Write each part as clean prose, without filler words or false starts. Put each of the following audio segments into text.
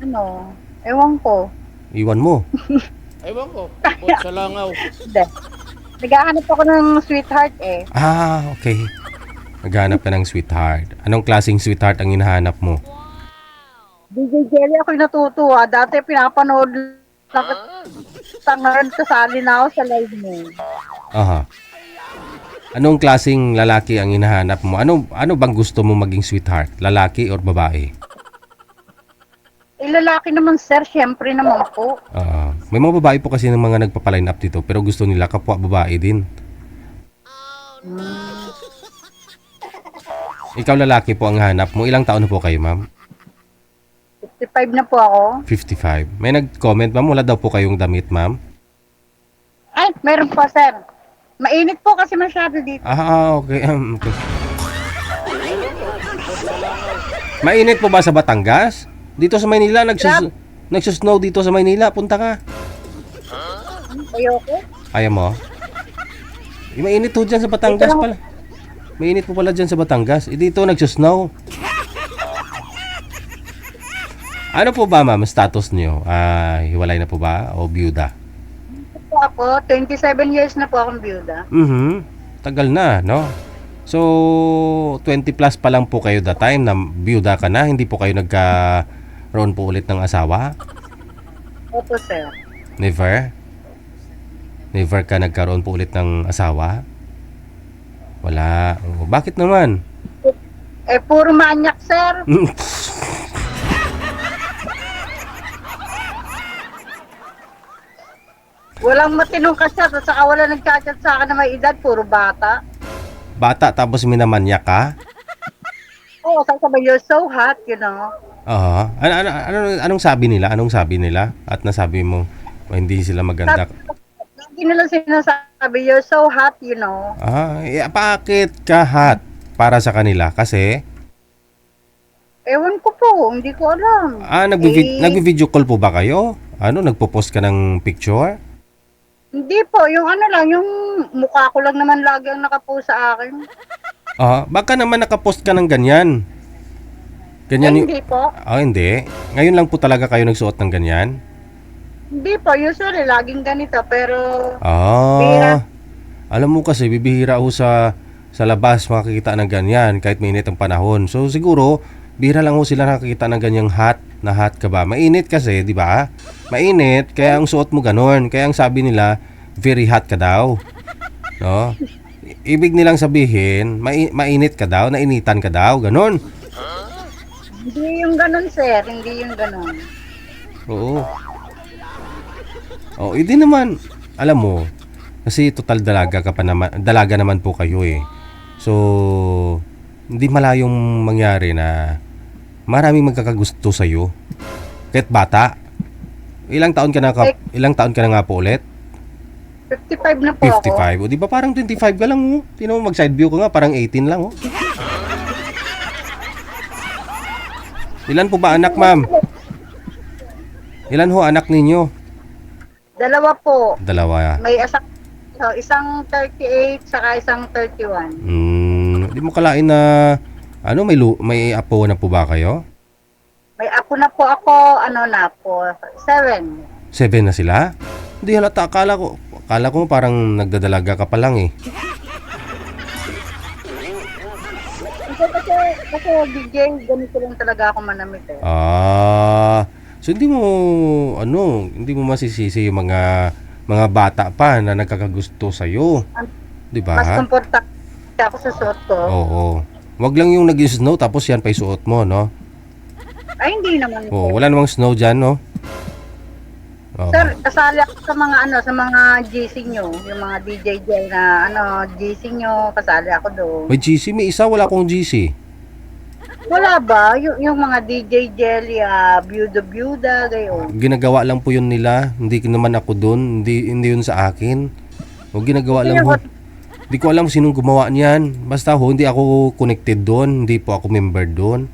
Ano, ewan ko. Iwan mo. Ewan ko, abot sa langaw. Hindi. Naghahanap ako ng sweetheart eh. Okay. Naghanap ka ng sweetheart. Anong klaseng sweetheart ang hinahanap mo? DJ Jelly ako'y natutuwa. Dati pinapanood lang kita ngayon kasali na ako sa live mo. Aha. Anong klaseng lalaki ang hinahanap mo? Ano bang gusto mo maging sweetheart? Lalaki or babae? Eh, lalaki naman sir, syempre naman po. May mga babae po kasi ng mga nagpapaline up dito pero gusto nila kapwa babae din. Ikaw lalaki po ang hanap mo. Ilang taon na po kayo, ma'am? 55 na po ako. 55. May nag-comment, ma'am. Wala daw po kayong damit, ma'am. Ay, meron po sir. Mainit po kasi masyado dito. Okay. Okay. Mainit po ba sa Batangas? Dito sa Maynila, nagsusnow dito sa Maynila. Punta ka. Ayoko. Ayaw mo? Mainit po dyan sa Batangas pala. Mainit po pala dyan sa Batangas. Dito nagsusnow. Ano po ba, ma'am, status niyo? Hiwalay na po ba? O byuda? Po ako, 27 years na po akong byuda. Tagal na, no? So, 20 plus pa lang po kayo that time na byuda ka na. Hindi po kayo nagkaroon po ulit ng asawa? Opo sir. Never? Never ka nagkaroon po ulit ng asawa? Wala. Bakit naman? Eh, puro manyak sir. Walang matinong kasyat at saka wala nagchat-chat sa akin na may edad, puro bata. Bata tapos minamanyak ka? Oo, sasabihin, you're so hot, you know. Anong sabi nila? Anong sabi nila? At nasabi mo, hindi sila maganda. Lagi nila sinasabi, you're so hot, you know. Bakit ka hot para sa kanila? Kasi? Ewan ko po, hindi ko alam. Nagvi-video call po ba kayo? Nagpo-post ka ng picture? Hindi po, yung ano lang, yung mukha ko lang naman lagi ang nakapost sa akin. Baka naman nakapost ka ng ganyan. Hindi po. Hindi. Ngayon lang po talaga kayo nagsuot ng ganyan? Hindi po, usually laging ganito, pero... Bihira. Alam mo kasi, bibihira ho sa labas makikita ng ganyan kahit mainit ang panahon. So siguro, bihira lang ho sila nakakita ng ganyang hot na hot ka ba. Mainit kasi, di ba? Mainit, kaya ang suot mo ganun. Kaya ang sabi nila, very hot ka daw. No? Ibig nilang sabihin, mainit ka daw, nainitan ka daw, ganun. Hindi yung ganun, sir. Hindi yung ganun. Oo. Hindi naman. Alam mo, kasi total dalaga ka pa naman, dalaga naman po kayo eh. So, hindi malayong mangyari na maraming magkakagusto sa iyo. Kahit bata. Ilang taon ka na nga po ulit? 55 na po 55. ako. O di ba parang 25 ka lang oh. Tino mo mag side view ko nga parang 18 lang oh. Ilan po ba anak, ma'am? Ilan ho anak ninyo? Dalawa po. Dalawa. May isang 38 saka isang 31. Di mo kalain na may apo na po ba kayo? May apo na po ako, 7. 7 na sila? Hindi halata, akala ko parang nagdadalaga ka pa lang eh. Kasi DJ, ganito lang talaga ako manamit eh. So hindi mo masisisi yung mga bata pa na nagkakagusto sa iyo. 'Di ba? Mas komportable ako sa suot ko. Oo. Wag lang yung nag-snow tapos yan pa isuot mo, no? Ay, hindi naman po. Wala namang snow diyan, no? Sir, kasali ako sa mga GC nyo, yung mga DJ na GC nyo, kasali ako doon. May GC, may isa, wala akong GC. Wala ba? Yung mga DJ Jelly, byuda, gayon. Ginagawa lang po yun nila, hindi naman ako doon, hindi yun sa akin. Ginagawa lang ho. Hindi ko alam sinong gumawa niyan. Basta hindi ako connected doon, hindi po ako member doon.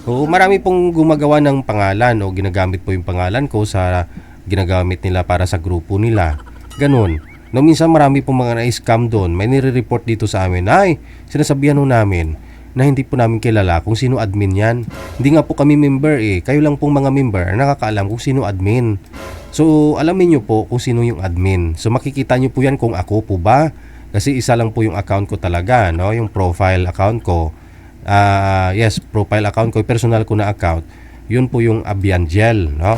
Marami pong gumagawa ng pangalan o ginagamit po yung pangalan ko sa ginagamit nila para sa grupo nila. Ganun. No, minsan marami pong mga na-scam doon. May nire-report dito sa amin. Ay, sinasabihan ho namin. na hindi po namin kilala kung sino admin yan. Hindi nga po kami member eh. Kayo lang pong mga member ang nakakaalam kung sino admin. So, alamin nyo po kung sino yung admin. So, makikita nyo po yan kung ako po ba. Kasi isa lang po yung account ko talaga, no? Yung profile account ko. Yes, profile account ko, personal ko na account. Yun po yung Abiangel, no?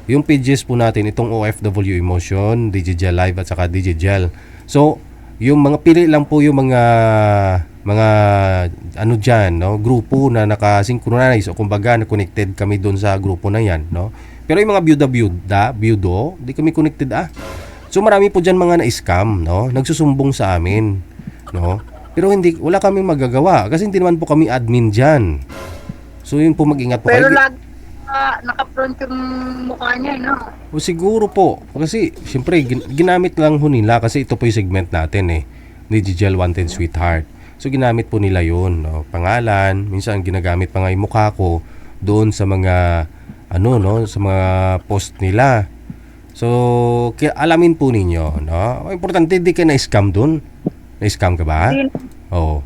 Yung pages po natin, itong OFW Emotion, DJGel Live at saka DJGel. So, yung mga pili lang po yung mga ano diyan, no, grupo na naka-synchronize o kumbaga na connected kami doon sa grupo na 'yan, no. Pero yung mga byudo, di kami connected So marami po diyan mga na-scam, no, nagsusumbong sa amin, no. Pero wala kaming magagawa kasi hindi naman po kami admin diyan. So yun po, mag-ingat po Pero kayo. lagi naka-front yung mukha niya, no? O siguro po, kasi siyempre ginamit lang ho nila kasi ito po yung segment natin eh, Digital Wanted Sweetheart. So ginamit po nila yun, no? Pangalan, minsan ginagamit pa nga yung mukha ko doon sa mga sa mga post nila. So alamin po ninyo, no? Importante, di ka na-scam doon. Na-scam ka ba? Oo.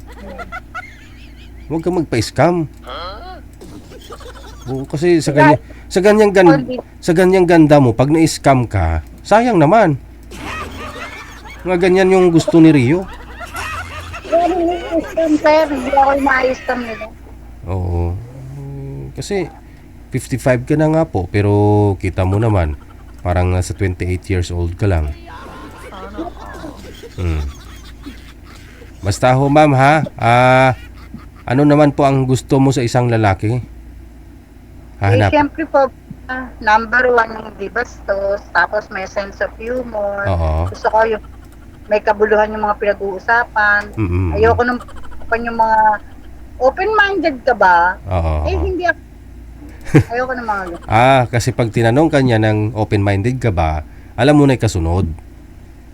Huwag kang magpa-scam. Oo, kasi sa ganyang ganda mo, pag na-scam ka, sayang naman. Mga ganyan yung gusto ni Rio. Sir, hindi ako ma-scam nila. Oo. Kasi 55 ka na nga po, pero kita mo naman, parang nasa 28 years old ka lang. Basta ho, ma'am, ha? Ano naman po ang gusto mo sa isang lalaki? Hahanap. Siyempre po, number 1 yung di bastos, tapos may sense of humor. Oo. Gusto ko yung may kabuluhan yung mga pinag-uusapan. Mm-mm. Ayoko nung yung mga open-minded ka ba? Oo. Hindi ako. Ayoko ng mga Kasi pag tinanong ka niya ng open-minded ka ba, alam mo na yung kasunod.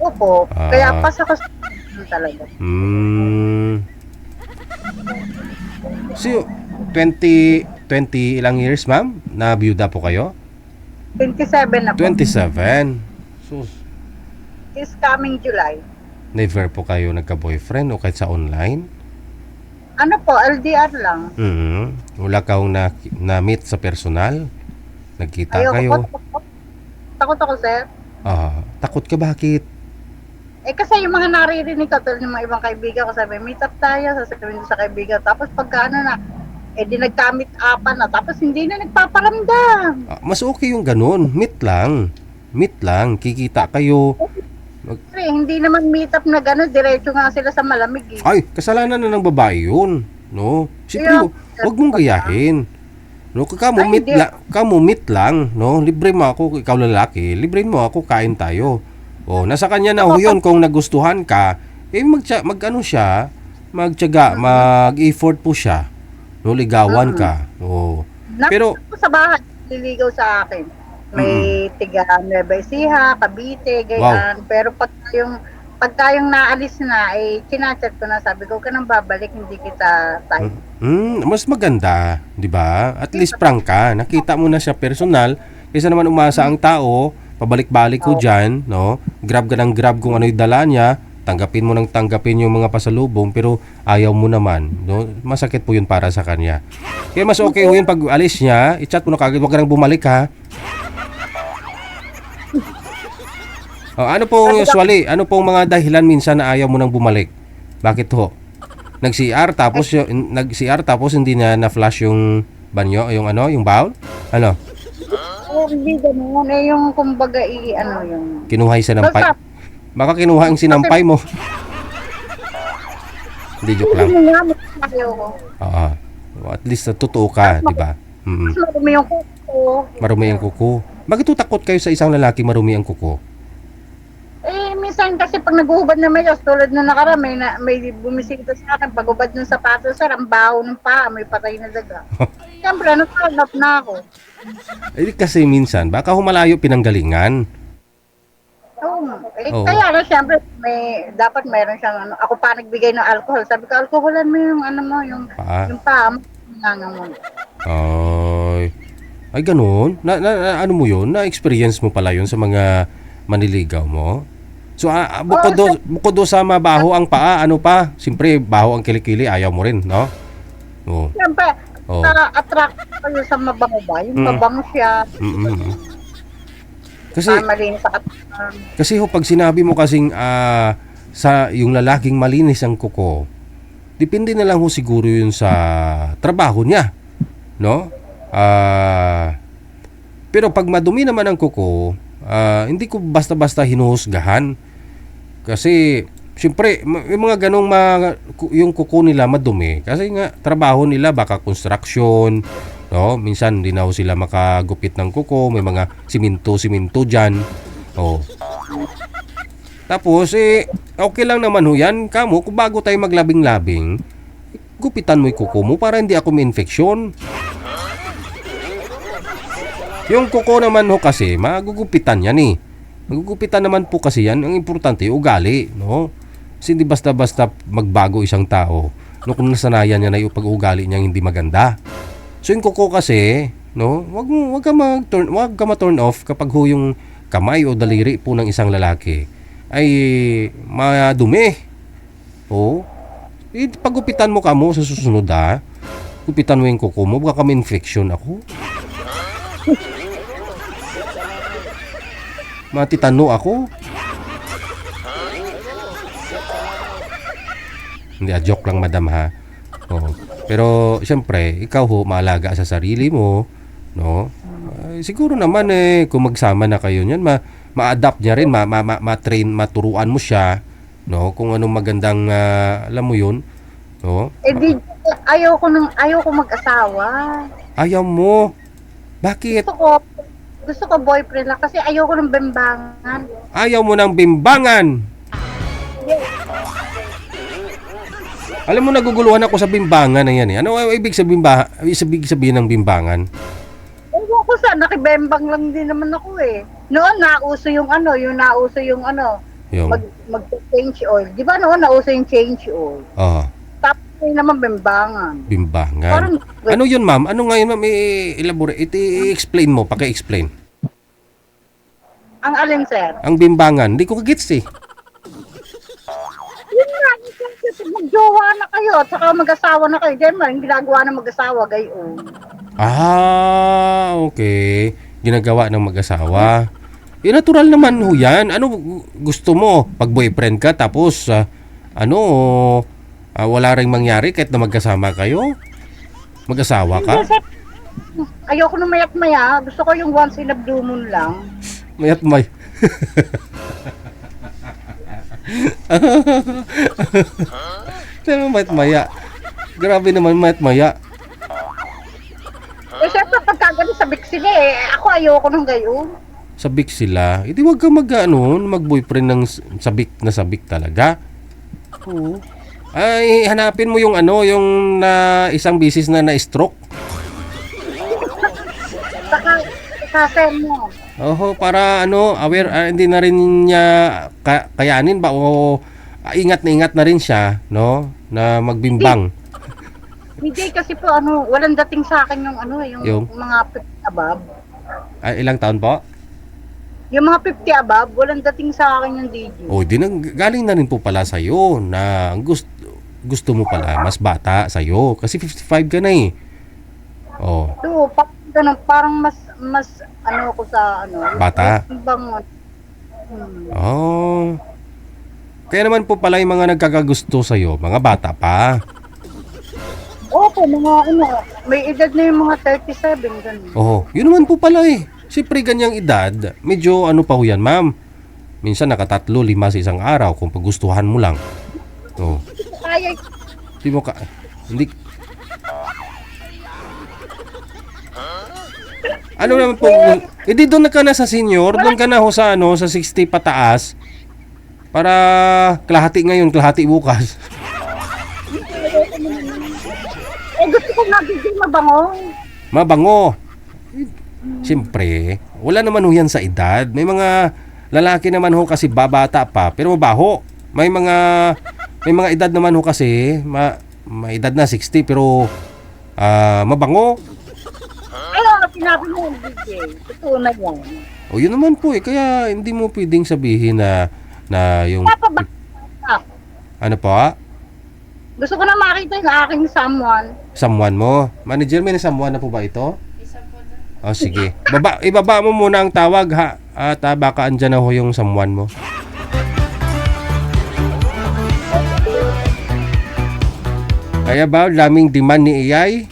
Opo. Kaya pas ako sa talaga. So, 20 ilang years, ma'am? Na byuda po kayo? 27 na po. 27. So, This coming July. never po kayo nagka-boyfriend o kahit sa online? Ano po, LDR lang. Wala kang na-meet sa personal? Nagkita Ayoko kayo? po. Takot ako, sir. Takot ka, bakit? Kasi yung mga naririnig ko, tulad ng mga ibang kaibigan ko, sabi, meet up tayo, sasabihin ko sa kaibigan. Tapos pagka di nagka-meet upan na, tapos hindi na nagpaparamdam. Mas okay yung ganun. Meet lang. Kikita kayo. Kasi hindi naman meet up na gano'n, diretso nga sila sa malamig eh. Ay, kasalanan na ng babae yun. No? Siyempre, wag mong gayahin. No, kamo meet lang, no? Libre mo ako, ikaw lalaki, libre mo ako, kain tayo. Nasa kanya na ho yun kung nagustuhan ka, mag-ano siya, magtiyaga, mag-effort po siya. No, ligawan ka. Pero sa bahay, liligaw sa akin. May tiga Nueva Ecija, Cavite, ganyan. Pero pagka yung naalis na, chinachat ko na, sabi ko, ka nang babalik, hindi kita type. Mas maganda, di ba? At least prank ka, nakita mo na siya personal, kaysa naman umasa ang tao, pabalik-balik ko dyan, no? Grab ka ng grab kung ano yung dala niya, tanggapin mo ng tanggapin yung mga pasalubong, pero ayaw mo naman, no? Masakit po yun para sa kanya. Kaya mas okay ho yun pag alis niya, i-chat mo na kagad, huwag ka nang bumalik, ha? Ano po usually, ano pong mga dahilan minsan na ayaw mo nang bumalik? Bakit ho? Nag-CR tapos hindi na-flash yung banyo, yung bowl? Ano? Hindi ganun. Yung kumbaga yung... Kinuha yung sinampay. Baka kinuha ang sinampay mo. Hindi, joke lang. At least totoo ka, di ba? Marumi yung kuko. Marumi ang kuko. Bakit takot kayo sa isang lalaki marumi ang kuko? Minsan kasi pag naguhubad na mayos, tulad nung nakaraan, may bumisita sa akin, pagubad ng sapatos, sir, ang baho ng paa, may patay na daga. Siyempre, natalap na ako. Kasi minsan, baka humalayo pinanggalingan. Kaya siyempre, dapat mayroon siyang, ako pa nagbigay ng alcohol. Sabi ko, alcoholan mo yung yung paa mo. Ay, ganun? Ano mo yun? Na-experience mo pala yun sa mga maniligaw mo? So, bukod do sa mabaho ang paa, ano pa? Siyempre, baho ang kilikili, ayaw mo rin, no? Oh. Siyempre, Oh. attract kayo sa mabango ba? Yung Mm. mabango siya, Mm-mm. Kasi malinis sa katawan. Kasi ho, pag sinabi mo kasing sa yung lalaking malinis ang kuko, depende na lang ho siguro yun sa trabaho niya, no? Pero pag madumi naman ang kuko, hindi ko basta-basta hinuhusgahan. Kasi siyempre, yung mga ganong yung kuko nila madumi. Kasi nga, trabaho nila baka construction, no? Minsan hindi na ho sila makagupit ng kuko, may mga siminto dyan. Oh. Tapos, okay lang naman ho yan. Kamo, kung bago tayo maglabing-labing, gupitan mo yung kuko mo para hindi ako may-infeksyon. Yung kuko naman ho kasi, magugupitan yan eh. Magugupitan naman po kasi yan. Ang importante, ugali, no? Kasi hindi basta-basta magbago isang tao. No, kung nasanayan niya na yung pag-ugali niya hindi maganda. So yung kuko kasi, no, wag ka ma-turn off kapag ho yung kamay o daliri po ng isang lalaki ay madumi. Oh. Pagupitan mo kamo sa susunod gupitan mo yung kuko mo, baka kami infection ako. Matitano ako. Hindi, joke lang madam ha. Oh. Pero siyempre, ikaw ho maalaga sa sarili mo, no? Siguro naman kung magsama na kayo niyan, ma-adapt niya rin, ma-train, maturuan mo siya, no? Kung anong magandang alam mo 'yun, no? Di, ayaw ko mag-asawa. Ayaw mo. Bakit? Gusto ko boyfriend lang kasi ayaw ko ng bembangan. Ayaw mo ng bimbangan. Alam mo, naguguluhan ako sa bimbangan na yan eh. Ano ibig sabihin ng bimbangan? Ewan ko sa, nakibembang lang din naman ako eh. Noon, nauso yung Yung, mag-change oil. Di ba noon, nauso yung change oil? Tapos yun naman, bembangan. bimbangan. Parang, Ano yun, ma'am? Ano nga yun, ma'am? I-elaborate. I-explain mo. Paki-explain. ang alin, sir? Ang bimbangan. Hindi ko kagets eh. Yun nga, kasi mag-jowa na kayo, at saka mag-asawa na kayo. Diyan man, ginagawa ng mag-asawa, gayon. Okay. Ginagawa ng mag-asawa. Natural naman ho yan. Ano gusto mo? Pag boyfriend ka, tapos, wala ring mangyari kahit na magkasama kayo? Mag-asawa ka? Hindi, sir. Ayoko nung mayat-maya. Gusto ko yung once in a blue moon lang. Mayat may. Mayat maya. Grabe naman mayat maya. Siyempre, pagkagano sabik sila eh. Ako ayoko nung gayon. Sabik sila. Hindi wag ka mag-boyfriend ng sabik talaga. Oo. Ay, hanapin mo yung yung isang bisis na na-stroke. Saka mo. Oho, para aware, hindi na rin niya kayanin ba o ingat na rin siya, no, na magbimbang. Hindi kasi po walang dating sa akin yung mga 50 above. Ilang taon po? Yung mga 50 above, walang dating sa akin yung DJ. Galing na rin po pala sa'yo na gusto mo pala mas bata sa'yo kasi 55 ka na eh. Oh. So, parang mas ko sa Bata. Oh. Kaya naman po pala yung mga nagkakagusto sa'yo, mga bata pa. Opo, may edad na yung mga 37, ganun. Oh, yun naman po pala eh. Siyempre ganyang edad, medyo pa ho yan, ma'am. Minsan nakatatlo, 5 sa isang araw kung pagustuhan mo lang. Oh. Kaya, Hindi. Ano naman po? Hindi doon ka na sa senior, doon ka na ho sa sa 60 pataas. Para kalahati ngayon, kalahati bukas. gusto ko nabigay mabango. Mabango. Siyempre, wala naman ho yan sa edad. May mga lalaki naman ho kasi babata pa, pero mabaho. May mga edad naman ho kasi, may edad na 60 pero mabango. Sinabi mo, DJ. Totoo na yan. O yun naman po kaya hindi mo pwedeng sabihin na yung... Ano Ano po? Gusto ko na makita yung aking someone. someone mo. Manager, may someone na po ba ito? Oh, sige. Ibaba mo muna ang tawag ha. At baka andyan na ho yung someone mo. Kaya ba, daming demand ni AI?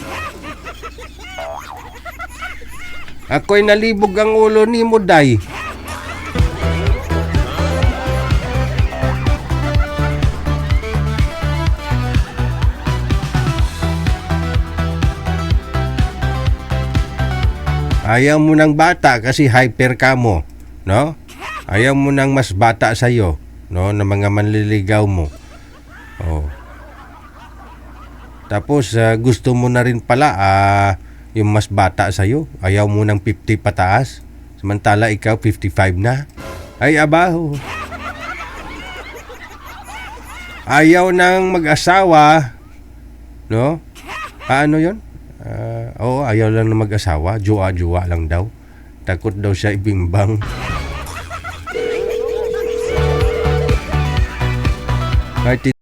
Ako'y nalibog ang ulo ni Muday. Ayaw mo ng bata kasi hyper ka mo, no? Ayaw mo ng mas bata sa'yo, no? Na mga manliligaw mo. Oh. Tapos gusto mo na rin pala yung mas bata sa'yo. Ayaw mo ng 50 pataas. Samantala ikaw 55 na. Ay abaho. Ayaw ng mag-asawa, no? Ano yon? Ayaw lang na mag-asawa. Jowa-jowa lang daw. Takot daw siya ibimbang. Kahit